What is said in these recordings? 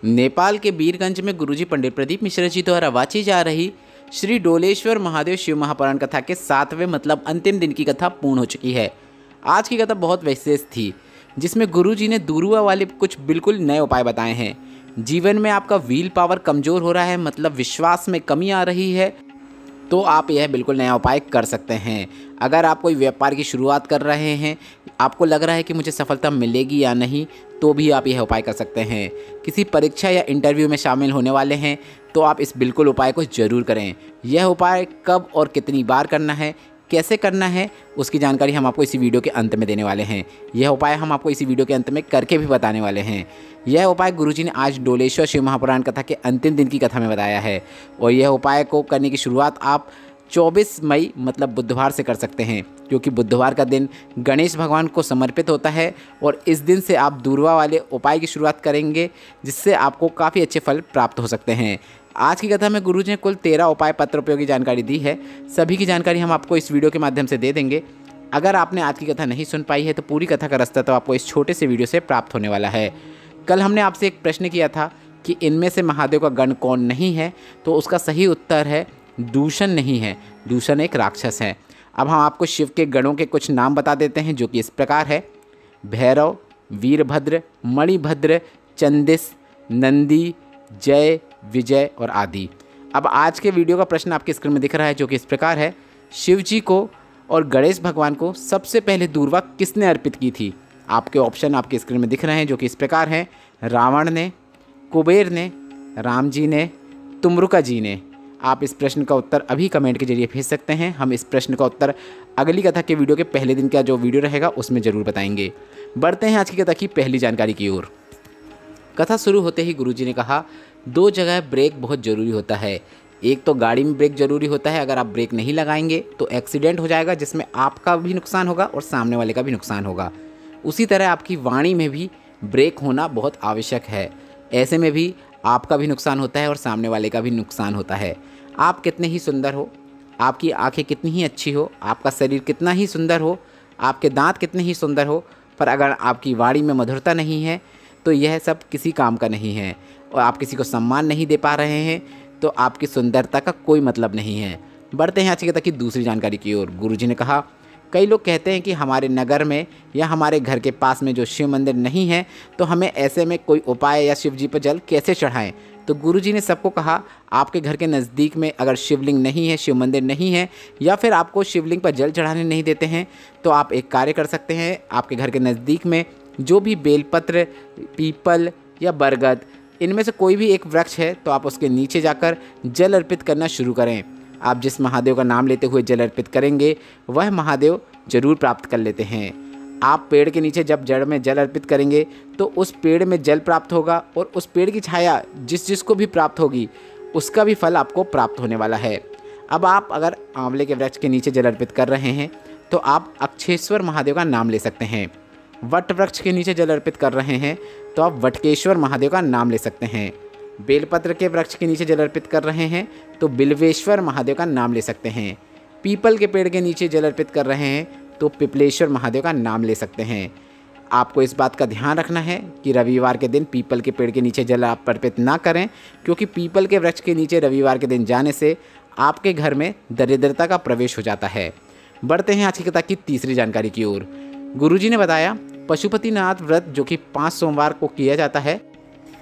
नेपाल के बीरगंज में गुरुजी पंडित प्रदीप मिश्रा जी द्वारा वाची जा रही श्री डोलेश्वर महादेव शिव महापुराण कथा के 7वें मतलब अंतिम दिन की कथा पूर्ण हो चुकी है। आज की कथा बहुत विशेष थी, जिसमें गुरुजी ने दूरुआ वाले कुछ बिल्कुल नए उपाय बताए हैं। जीवन में आपका व्हील पावर कमज़ोर हो रहा है, मतलब विश्वास में कमी आ रही है, तो आप यह बिल्कुल नया उपाय कर सकते हैं। अगर आप कोई व्यापार की शुरुआत कर रहे हैं, आपको लग रहा है कि मुझे सफलता मिलेगी या नहीं, तो भी आप यह उपाय कर सकते हैं। किसी परीक्षा या इंटरव्यू में शामिल होने वाले हैं तो आप इस बिल्कुल उपाय को ज़रूर करें। यह उपाय कब और कितनी बार करना है, कैसे करना है, उसकी जानकारी हम आपको इसी वीडियो के अंत में देने वाले हैं। यह उपाय हम आपको इसी वीडियो के अंत में करके भी बताने वाले हैं। यह उपाय गुरुजी ने आज डोलेश्वर शिव महापुराण कथा के अंतिम दिन की कथा में बताया है, और यह उपाय को करने की शुरुआत आप 24 मई मतलब बुधवार से कर सकते हैं, क्योंकि बुधवार का दिन गणेश भगवान को समर्पित होता है। और इस दिन से आप दूरवा वाले उपाय की शुरुआत करेंगे, जिससे आपको काफ़ी अच्छे फल प्राप्त हो सकते हैं। आज की कथा में गुरुजी ने कुल 13 उपाय पत्र उपयोगी जानकारी दी है। सभी की जानकारी हम आपको इस वीडियो के माध्यम से दे देंगे। अगर आपने आज की कथा नहीं सुन पाई है तो पूरी कथा का रास्ता तो आपको इस छोटे से वीडियो से प्राप्त होने वाला है। कल हमने आपसे एक प्रश्न किया था कि इनमें से महादेव का गण कौन नहीं है, तो उसका सही उत्तर है दूषण नहीं है। दूषण एक राक्षस है। अब हम आपको शिव के गणों के कुछ नाम बता देते हैं, जो कि इस प्रकार है: भैरव, वीरभद्र, मणिभद्र, चंदिस, नंदी, जय, विजय और आदि। अब आज के वीडियो का प्रश्न आपके स्क्रीन में दिख रहा है, जो कि इस प्रकार है: शिव जी को और गणेश भगवान को सबसे पहले दूर्वा किसने अर्पित की थी? आपके ऑप्शन आपके स्क्रीन में दिख रहे हैं, जो कि इस प्रकार हैं: रावण ने, कुबेर ने, राम जी ने, तुम्रुका जी ने। आप इस प्रश्न का उत्तर अभी कमेंट के जरिए भेज सकते हैं। हम इस प्रश्न का उत्तर अगली कथा के वीडियो के पहले दिन का जो वीडियो रहेगा उसमें ज़रूर बताएंगे। बढ़ते हैं आज की कथा की पहली जानकारी की ओर। कथा शुरू होते ही गुरुजी ने कहा, 2 जगह ब्रेक बहुत ज़रूरी होता है। एक तो गाड़ी में ब्रेक ज़रूरी होता है, अगर आप ब्रेक नहीं लगाएंगे तो एक्सीडेंट हो जाएगा, जिसमें आपका भी नुकसान होगा और सामने वाले का भी नुकसान होगा। उसी तरह आपकी वाणी में भी ब्रेक होना बहुत आवश्यक है। ऐसे में भी आपका भी नुकसान होता है और सामने वाले का भी नुकसान होता है। आप कितने ही सुंदर हो, आपकी आंखें कितनी ही अच्छी हो, आपका शरीर कितना ही सुंदर हो, आपके दांत कितने ही सुंदर हो, पर अगर आपकी वाणी में मधुरता नहीं है तो यह सब किसी काम का नहीं है, और आप किसी को सम्मान नहीं दे पा रहे हैं तो आपकी सुंदरता का कोई मतलब नहीं है। बढ़ते हैं आज की कथा की दूसरी जानकारी की ओर। गुरुजी ने कहा, कई लोग कहते हैं कि हमारे नगर में या हमारे घर के पास में जो शिव मंदिर नहीं है, तो हमें ऐसे में कोई उपाय या शिव जी पर जल कैसे चढ़ाएं? तो गुरुजी ने सबको कहा, आपके घर के नज़दीक में अगर शिवलिंग नहीं है, शिव मंदिर नहीं है, या फिर आपको शिवलिंग पर जल चढ़ाने नहीं देते हैं, तो आप एक कार्य कर सकते हैं। आपके घर के नज़दीक में जो भी बेलपत्र, पीपल या बरगद, इनमें से कोई भी एक वृक्ष है, तो आप उसके नीचे जाकर जल अर्पित करना शुरू करें। आप जिस महादेव का नाम लेते हुए जल अर्पित करेंगे, वह महादेव जरूर प्राप्त कर लेते हैं। आप पेड़ के नीचे जब जड़ में जल अर्पित करेंगे तो उस पेड़ में जल प्राप्त होगा, और उस पेड़ की छाया जिसको भी प्राप्त होगी उसका भी फल आपको प्राप्त होने वाला है। अब आप अगर आंवले के वृक्ष के नीचे जल अर्पित कर रहे हैं तो आप अक्षेश्वर महादेव का नाम ले सकते हैं। वट वृक्ष के नीचे जल अर्पित कर रहे हैं तो आप वटकेश्वर महादेव का नाम ले सकते हैं। बेलपत्र के वृक्ष के नीचे जल अर्पित कर रहे हैं तो बिल्वेश्वर महादेव का नाम ले सकते हैं। पीपल के पेड़ के नीचे जल अर्पित कर रहे हैं तो पिपलेश्वर महादेव का नाम ले सकते हैं। आपको इस बात का ध्यान रखना है कि रविवार के दिन पीपल के पेड़ के नीचे जल आप अर्पित ना करें, क्योंकि पीपल के वृक्ष के नीचे रविवार के दिन जाने से आपके घर में दरिद्रता का प्रवेश हो जाता है। बढ़ते हैं आज की कथा की तीसरी जानकारी की ओर। गुरुजी ने बताया, पशुपतिनाथ व्रत जो कि 5 सोमवार को किया जाता है,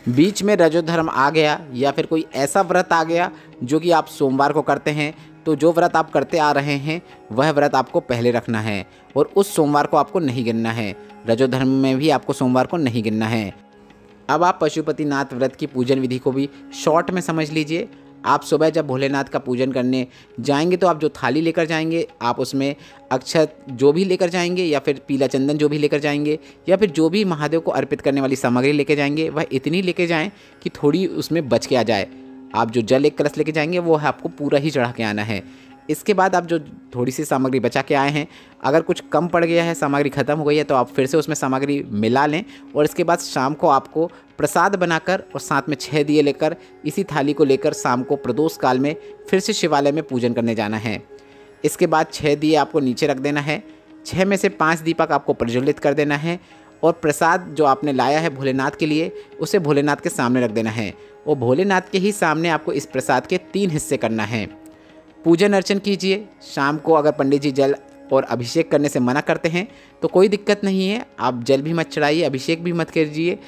बीच में रजोधर्म आ गया या फिर कोई ऐसा व्रत आ गया जो कि आप सोमवार को करते हैं, तो जो व्रत आप करते आ रहे हैं वह व्रत आपको पहले रखना है, और उस सोमवार को आपको नहीं गिनना है। रजोधर्म में भी आपको सोमवार को नहीं गिनना है। अब आप पशुपतिनाथ व्रत की पूजन विधि को भी शॉर्ट में समझ लीजिए। आप सुबह जब भोलेनाथ का पूजन करने जाएंगे तो आप जो थाली लेकर जाएंगे, आप उसमें अक्षत जो भी लेकर जाएंगे, या फिर पीला चंदन जो भी लेकर जाएंगे, या फिर जो भी महादेव को अर्पित करने वाली सामग्री लेके जाएंगे, वह इतनी लेके जाएं कि थोड़ी उसमें बच के आ जाए। आप जो जल एक कलश लेके जाएंगे वो आपको पूरा ही चढ़ा के आना है। इसके बाद आप जो थोड़ी सी सामग्री बचा के आए हैं, अगर कुछ कम पड़ गया है, सामग्री ख़त्म हो गई है, तो आप फिर से उसमें सामग्री मिला लें, और इसके बाद शाम को आपको प्रसाद बनाकर और साथ में 6 दिए लेकर इसी थाली को लेकर शाम को प्रदोष काल में फिर से शिवालय में पूजन करने जाना है। इसके बाद 6 दिए आपको नीचे रख देना है। 6 में से 5 दीपक आपको प्रज्वलित कर देना है, और प्रसाद जो आपने लाया है भोलेनाथ के लिए उसे भोलेनाथ के सामने रख देना है और भोलेनाथ के ही सामने आपको इस प्रसाद के 3 हिस्से करना है। पूजन अर्चन कीजिए। शाम को अगर पंडित जी जल और अभिषेक करने से मना करते हैं तो कोई दिक्कत नहीं है, आप जल भी मत चढ़ाइए, अभिषेक भी मत कीजिए,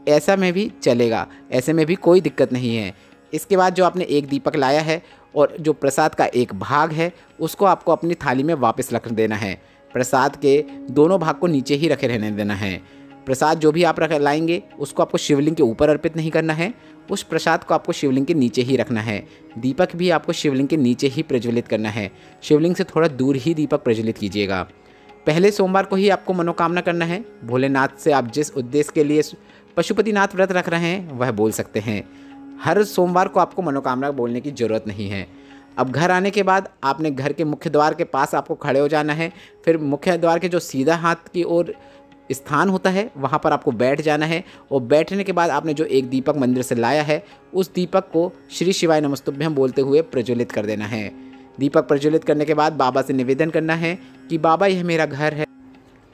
ऐसा में भी चलेगा, ऐसे में भी कोई दिक्कत नहीं है। इसके बाद जो आपने एक दीपक लाया है और जो प्रसाद का एक भाग है उसको आपको अपनी थाली में वापस रख देना है। प्रसाद के दोनों भाग को नीचे ही रखे रहने देना है। प्रसाद जो भी आप लाएंगे उसको आपको शिवलिंग के ऊपर अर्पित नहीं करना है, उस प्रसाद को आपको शिवलिंग के नीचे ही रखना है। दीपक भी आपको शिवलिंग के नीचे ही प्रज्वलित करना है, शिवलिंग से थोड़ा दूर ही दीपक प्रज्वलित कीजिएगा। पहले सोमवार को ही आपको मनोकामना करना है। भोलेनाथ से आप जिस उद्देश्य के लिए पशुपतिनाथ व्रत रख रहे हैं वह बोल सकते हैं। हर सोमवार को आपको मनोकामना बोलने की ज़रूरत नहीं है। अब घर आने के बाद आपने घर के मुख्य द्वार के पास आपको खड़े हो जाना है। फिर मुख्य द्वार के जो सीधा हाथ की ओर स्थान होता है वहाँ पर आपको बैठ जाना है और बैठने के बाद आपने जो एक दीपक मंदिर से लाया है उस दीपक को श्री शिवाय नमस्तुभ्यं बोलते हुए प्रज्वलित कर देना है। दीपक प्रज्वलित करने के बाद बाबा से निवेदन करना है कि बाबा यह मेरा घर है,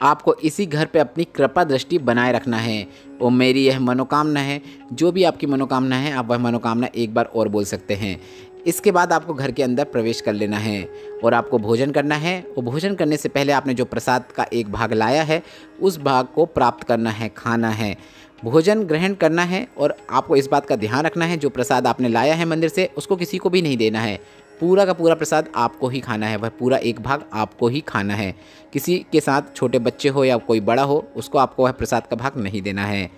आपको इसी घर पे अपनी कृपा दृष्टि बनाए रखना है और मेरी यह मनोकामना है। जो भी आपकी मनोकामना है आप वह मनोकामना एक बार और बोल सकते हैं। इसके बाद आपको घर के अंदर प्रवेश कर लेना है और आपको भोजन करना है और भोजन करने से पहले आपने जो प्रसाद का एक भाग लाया है उस भाग को प्राप्त करना है, खाना है, भोजन ग्रहण करना है। और आपको इस बात का ध्यान रखना है जो प्रसाद आपने लाया है मंदिर से उसको किसी को भी नहीं देना है। पूरा का पूरा प्रसाद आपको ही खाना है, वह पूरा एक भाग आपको ही खाना है। किसी के साथ छोटे बच्चे हो या कोई बड़ा हो उसको आपको वह प्रसाद का भाग नहीं देना है।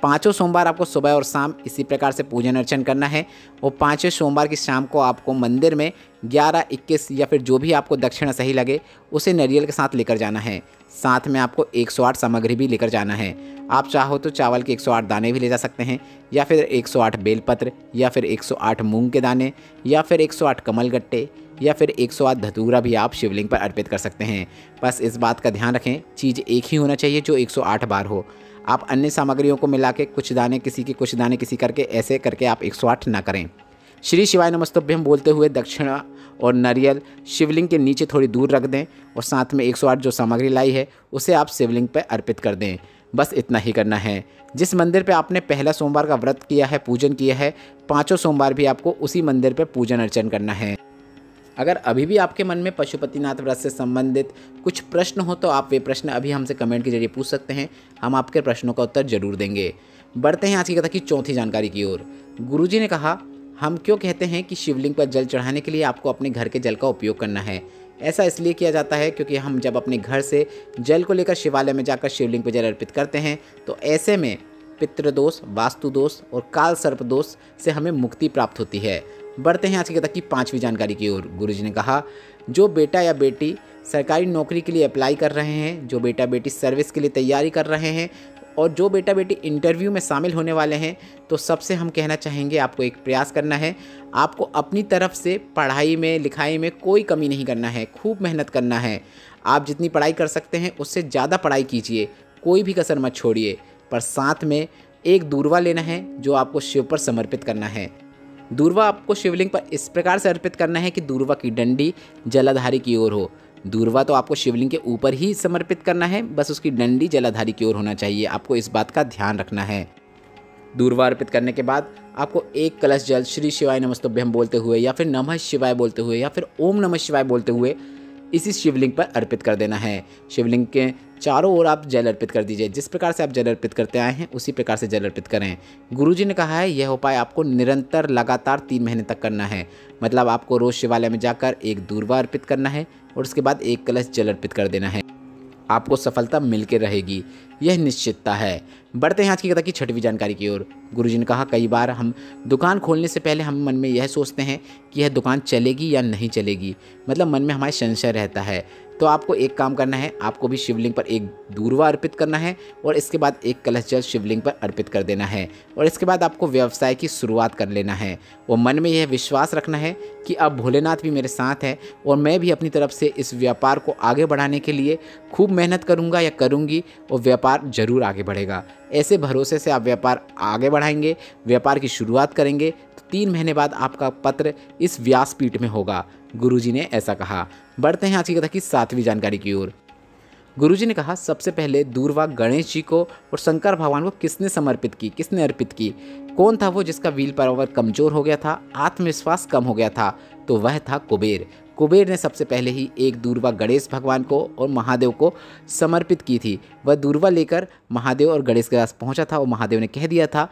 5 सोमवार आपको सुबह और शाम इसी प्रकार से पूजन अर्चन करना है और 5 सोमवार की शाम को आपको मंदिर में 11, 21 या फिर जो भी आपको दक्षिणा सही लगे उसे नारियल के साथ लेकर जाना है। साथ में आपको 108 सामग्री भी लेकर जाना है। आप चाहो तो चावल के 108 दाने भी ले जा सकते हैं या फिर 108 बेलपत्र या फिर 108 मूंग के दाने या फिर 108 कमल गट्टे या फिर 108 धतूरा भी आप शिवलिंग पर अर्पित कर सकते हैं। बस इस बात का ध्यान रखें, चीज़ एक ही होना चाहिए जो 108 बार हो। आप अन्य सामग्रियों को मिला के कुछ दाने किसी के कुछ दाने किसी करके ऐसे करके आप 108 ना करें। श्री शिवाय नमस्तुभ्यं बोलते हुए दक्षिणा और नारियल शिवलिंग के नीचे थोड़ी दूर रख दें और साथ में 108 जो सामग्री लाई है उसे आप शिवलिंग पर अर्पित कर दें। बस इतना ही करना है। जिस मंदिर पे आपने पहला सोमवार का व्रत किया है, पूजन किया है, 5 सोमवार भी आपको उसी मंदिर पे पूजन अर्चन करना है। अगर अभी भी आपके मन में पशुपतिनाथ व्रत से संबंधित कुछ प्रश्न हो तो आप वे प्रश्न अभी हमसे कमेंट के जरिए पूछ सकते हैं, हम आपके प्रश्नों का उत्तर जरूर देंगे। बढ़ते हैं आज की कथा की चौथी जानकारी की ओर। गुरुजी ने कहा, हम क्यों कहते हैं कि शिवलिंग पर जल चढ़ाने के लिए आपको अपने घर के जल का उपयोग करना है। ऐसा इसलिए किया जाता है क्योंकि हम जब अपने घर से जल को लेकर शिवालय में जाकर शिवलिंग पर जल अर्पित करते हैं तो ऐसे में पितृदोष, वास्तु दोष और काल सर्प दोष से हमें मुक्ति प्राप्त होती है। बढ़ते हैं आज की कथा की 5वीं जानकारी की ओर। गुरुजी ने कहा, जो बेटा या बेटी सरकारी नौकरी के लिए अप्लाई कर रहे हैं, जो बेटा बेटी सर्विस के लिए तैयारी कर रहे हैं और जो बेटा बेटी इंटरव्यू में शामिल होने वाले हैं, तो सबसे हम कहना चाहेंगे आपको एक प्रयास करना है। आपको अपनी तरफ से पढ़ाई में लिखाई में कोई कमी नहीं करना है, खूब मेहनत करना है। आप जितनी पढ़ाई कर सकते हैं उससे ज़्यादा पढ़ाई कीजिए, कोई भी कसर मत छोड़िए। पर साथ में एक दूर्वा लेना है जो आपको शिव पर समर्पित करना है। दूर्वा आपको शिवलिंग पर इस प्रकार से अर्पित करना है कि दूर्वा की डंडी जलाधारी की ओर हो। दूर्वा तो आपको शिवलिंग के ऊपर ही समर्पित करना है, बस उसकी डंडी जलाधारी की ओर होना चाहिए। आपको इस बात का ध्यान रखना है। दूर्वा अर्पित करने के बाद आपको एक कलश जल श्री शिवाय नमस्तुभ्यं बोलते हुए या फिर नमः शिवाय बोलते हुए या फिर ओम नमः शिवाय बोलते हुए इसी शिवलिंग पर अर्पित कर देना है। शिवलिंग के चारों ओर आप जल अर्पित कर दीजिए। जिस प्रकार से आप जल अर्पित करते आए हैं उसी प्रकार से जल अर्पित करें। गुरुजी ने कहा है यह उपाय आपको निरंतर लगातार 3 महीने तक करना है। मतलब आपको रोज़ शिवालय में जाकर एक दूर्वा अर्पित करना है और उसके बाद एक कलश जल अर्पित कर देना है। आपको सफलता मिलकर रहेगी, यह निश्चितता है। बढ़ते हैं आज की कथा की 6वीं जानकारी की ओर। गुरुजी ने कहा, कई बार हम दुकान खोलने से पहले हम मन में यह सोचते हैं कि यह दुकान चलेगी या नहीं चलेगी, मतलब मन में हमारे संशय रहता है। तो आपको एक काम करना है, आपको भी शिवलिंग पर एक दूर्वा अर्पित करना है और इसके बाद एक कलश जल शिवलिंग पर अर्पित कर देना है और इसके बाद आपको व्यवसाय की शुरुआत कर लेना है और मन में यह विश्वास रखना है कि अब भोलेनाथ भी मेरे साथ है और मैं भी अपनी तरफ से इस व्यापार को आगे बढ़ाने के लिए खूब मेहनत करूँगा या करूँगी और व्यापार जरूर आगे बढ़ेगा। ऐसे भरोसे से आप व्यापार आगे बढ़ाएंगे, व्यापार की शुरुआत करेंगे तो 3 महीने बाद आपका पत्र इस व्यासपीठ में होगा। गुरुजी ने ऐसा कहा। बढ़ते हैं आज की कथा की 7वीं जानकारी की ओर। गुरुजी ने कहा, सबसे पहले दूर्वा गणेश जी को और शंकर भगवान को किसने समर्पित की, किसने अर्पित की? कौन था वो जिसका व्हील पावर कमजोर हो गया था, आत्मविश्वास कम हो गया था? तो वह था कुबेर। कुबेर ने सबसे पहले ही एक दूर्वा गणेश भगवान को और महादेव को समर्पित की थी। वह दूर्वा लेकर महादेव और गणेश के पास पहुंचा था और महादेव ने कह दिया था,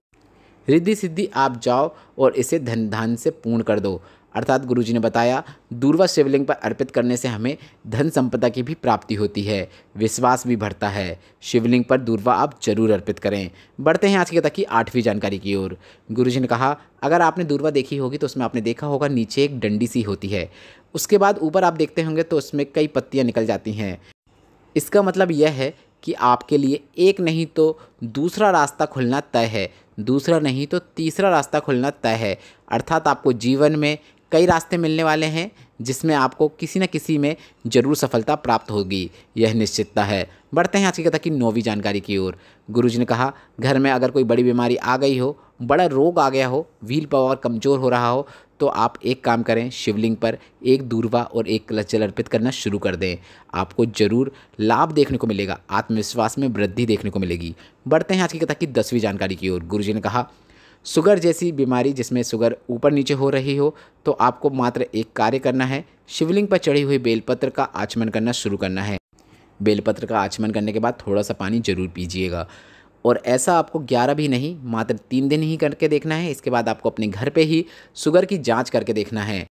रिद्धि सिद्धि आप जाओ और इसे धन धान से पूर्ण कर दो। अर्थात गुरुजी ने बताया, दूर्वा शिवलिंग पर अर्पित करने से हमें धन संपदा की भी प्राप्ति होती है, विश्वास भी बढ़ता है। शिवलिंग पर दूर्वा आप जरूर अर्पित करें। बढ़ते हैं आज की कथा की 8वीं जानकारी की ओर। गुरुजी ने कहा, अगर आपने दूर्वा देखी होगी तो उसमें आपने देखा होगा नीचे एक डंडी सी होती है, उसके बाद ऊपर आप देखते होंगे तो उसमें कई पत्तियाँ निकल जाती हैं। इसका मतलब यह है कि आपके लिए एक नहीं तो दूसरा रास्ता खुलना तय है, दूसरा नहीं तो तीसरा रास्ता खुलना तय है। अर्थात आपको जीवन में कई रास्ते मिलने वाले हैं जिसमें आपको किसी न किसी में जरूर सफलता प्राप्त होगी, यह निश्चितता है। बढ़ते हैं आज की कथा की 9वीं जानकारी की ओर। गुरुजी ने कहा, घर में अगर कोई बड़ी बीमारी आ गई हो, बड़ा रोग आ गया हो, व्हील पावर कमज़ोर हो रहा हो, तो आप एक काम करें, शिवलिंग पर एक दूर्वा और एक कलश जल अर्पित करना शुरू कर दें। आपको जरूर लाभ देखने को मिलेगा, आत्मविश्वास में वृद्धि देखने को मिलेगी। बढ़ते हैं आज की कथा की 10वीं जानकारी की ओर। गुरुजी ने कहा, शुगर जैसी बीमारी जिसमें शुगर ऊपर नीचे हो रही हो, तो आपको मात्र एक कार्य करना है, शिवलिंग पर चढ़ी हुई बेलपत्र का आचमन करना शुरू करना है। बेलपत्र का आचमन करने के बाद थोड़ा सा पानी जरूर पीजिएगा, और ऐसा आपको 11 भी नहीं, मात्र 3 दिन ही करके देखना है। इसके बाद आपको अपने घर पे ही शुगर की जांच करके देखना है,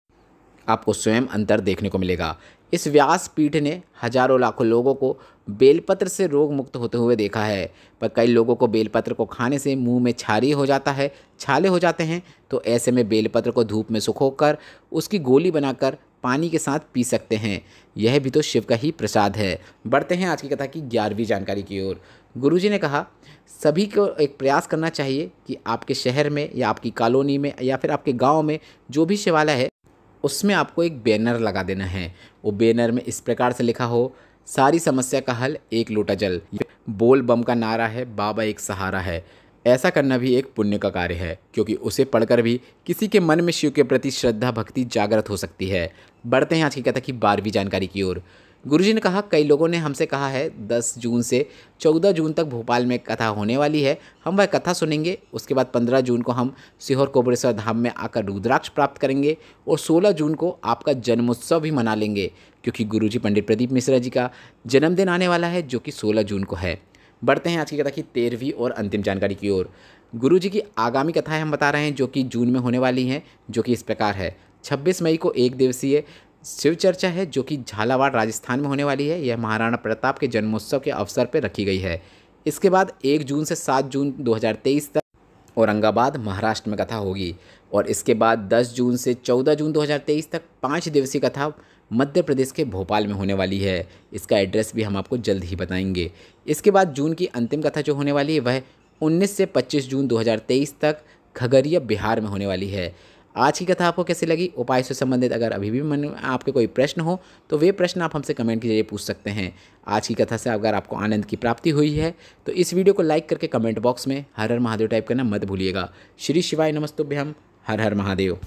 आपको स्वयं अंतर देखने को मिलेगा। इस व्यास पीठ ने हजारों लाखों लोगों को बेलपत्र से रोग मुक्त होते हुए देखा है, पर कई लोगों को बेलपत्र को खाने से मुंह में छारी हो जाता है, छाले हो जाते हैं। तो ऐसे में बेलपत्र को धूप में सुखोकर उसकी गोली बनाकर पानी के साथ पी सकते हैं। यह भी तो शिव का ही प्रसाद है। बढ़ते हैं आज की कथा की 11वीं जानकारी की ओर। गुरुजी ने कहा, सभी को एक प्रयास करना चाहिए कि आपके शहर में या आपकी कॉलोनी में या फिर आपके गांव में जो भी शिवालय है, उसमें आपको एक बैनर लगा देना है। वो बैनर में इस प्रकार से लिखा हो, सारी समस्या का हल एक लोटा जल। बोल बम का नारा है, बाबा एक सहारा है। ऐसा करना भी एक पुण्य का कार्य है, क्योंकि उसे पढ़कर भी किसी के मन में शिव के प्रति श्रद्धा भक्ति जागृत हो सकती है। बढ़ते हैं आज की कथा की 12वीं जानकारी की ओर। गुरुजी ने कहा, कई लोगों ने हमसे कहा है 10 जून से 14 जून तक भोपाल में कथा होने वाली है, हम वह कथा सुनेंगे। उसके बाद 15 जून को हम सीहोर कोबरेश्वर धाम में आकर रुद्राक्ष प्राप्त करेंगे, और 16 जून को आपका जन्मोत्सव भी मना लेंगे, क्योंकि गुरुजी पंडित प्रदीप मिश्रा जी का जन्मदिन आने वाला है, जो कि 16 जून को है। बढ़ते हैं आज की कथा की 13वीं और अंतिम जानकारी की ओर। गुरुजी की आगामी कथाएं हम बता रहे हैं जो कि जून में होने वाली हैं, जो कि इस प्रकार है। 26 मई को एक दिवसीय शिव चर्चा है, जो कि झालावाड़ राजस्थान में होने वाली है। यह महाराणा प्रताप के जन्मोत्सव के अवसर पर रखी गई है। इसके बाद 1 जून से 7 जून 2023 तक औरंगाबाद महाराष्ट्र में कथा होगी, और इसके बाद 10 जून से 14 जून 2023 तक 5 दिवसीय कथा मध्य प्रदेश के भोपाल में होने वाली है। इसका एड्रेस भी हम आपको जल्द ही बताएंगे। इसके बाद जून की अंतिम कथा जो होने वाली है वह 19 से 25 जून 2023 तक खगड़िया बिहार में होने वाली है। आज की कथा आपको कैसी लगी? उपाय से संबंधित अगर अभी भी मन में आपके कोई प्रश्न हो तो वे प्रश्न आप हमसे कमेंट के जरिए पूछ सकते हैं। आज की कथा से अगर आपको आनंद की प्राप्ति हुई है तो इस वीडियो को लाइक करके कमेंट बॉक्स में हर हर महादेव टाइप करना मत भूलिएगा। श्री शिवाय नमस्तुभ्यम। हर हर महादेव।